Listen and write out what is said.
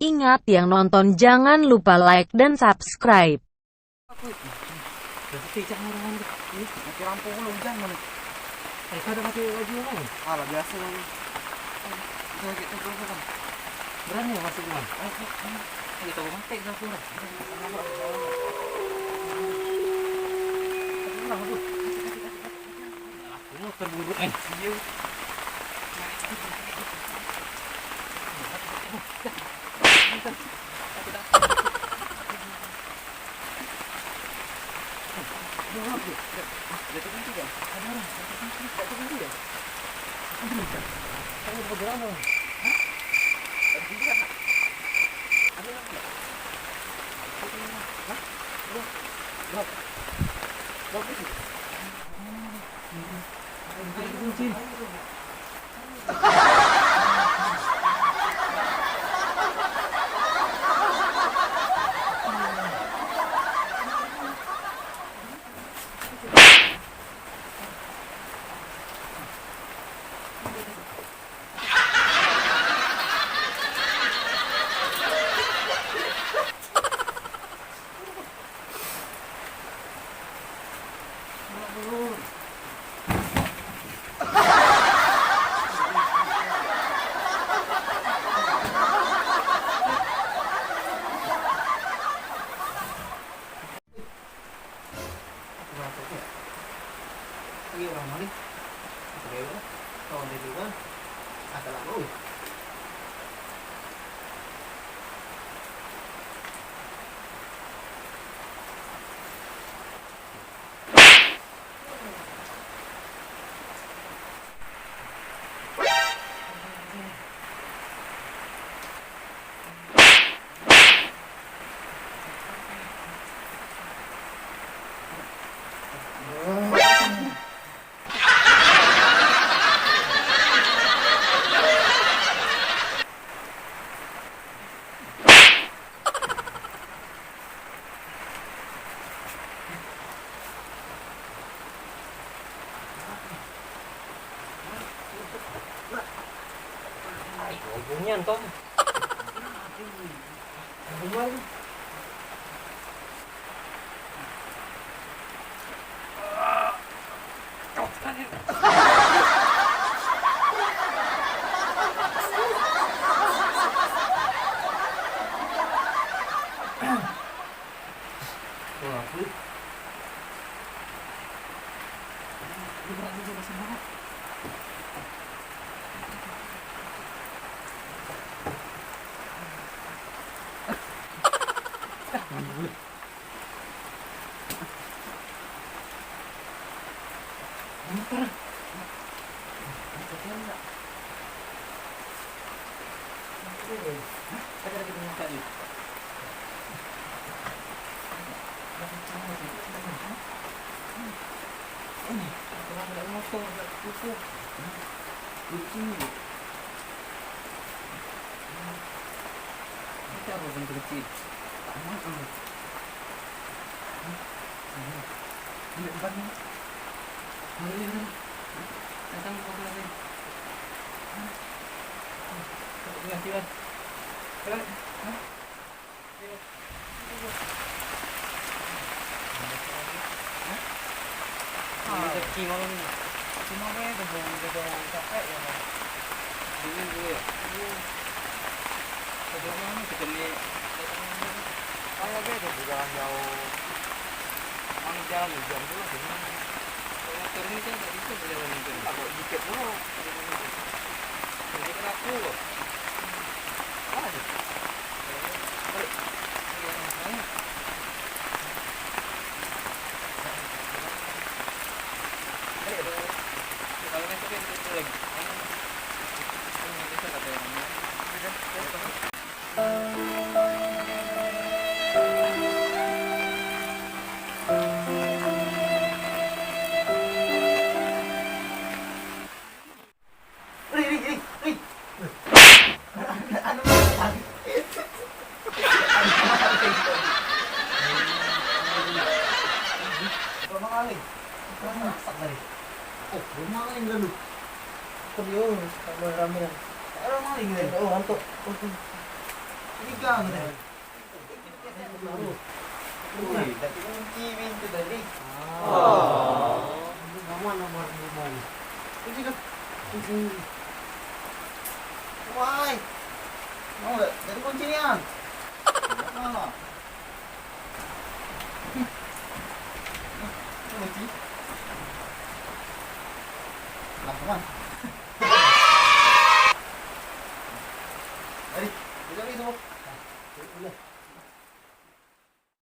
Ingat yang nonton jangan lupa like dan subscribe. Berarti jangan orang ini mati lampu belum jangan. Ada mati lagi orang. Alah biasa lagi. Kita lagi tunggu kan. Berani ya masuk kan? Kita mau mati kan surat. Aku terburu siu. Bunyian toh. Bunyian. Ini gang deh. Wih, tapi kunci pintu tadi. Aman nomor 5. Kunci kan? Kunci. Why? Mau nggak? Dari kuncinya. Mana? Kunci. Langsung. Ayo, kita itu.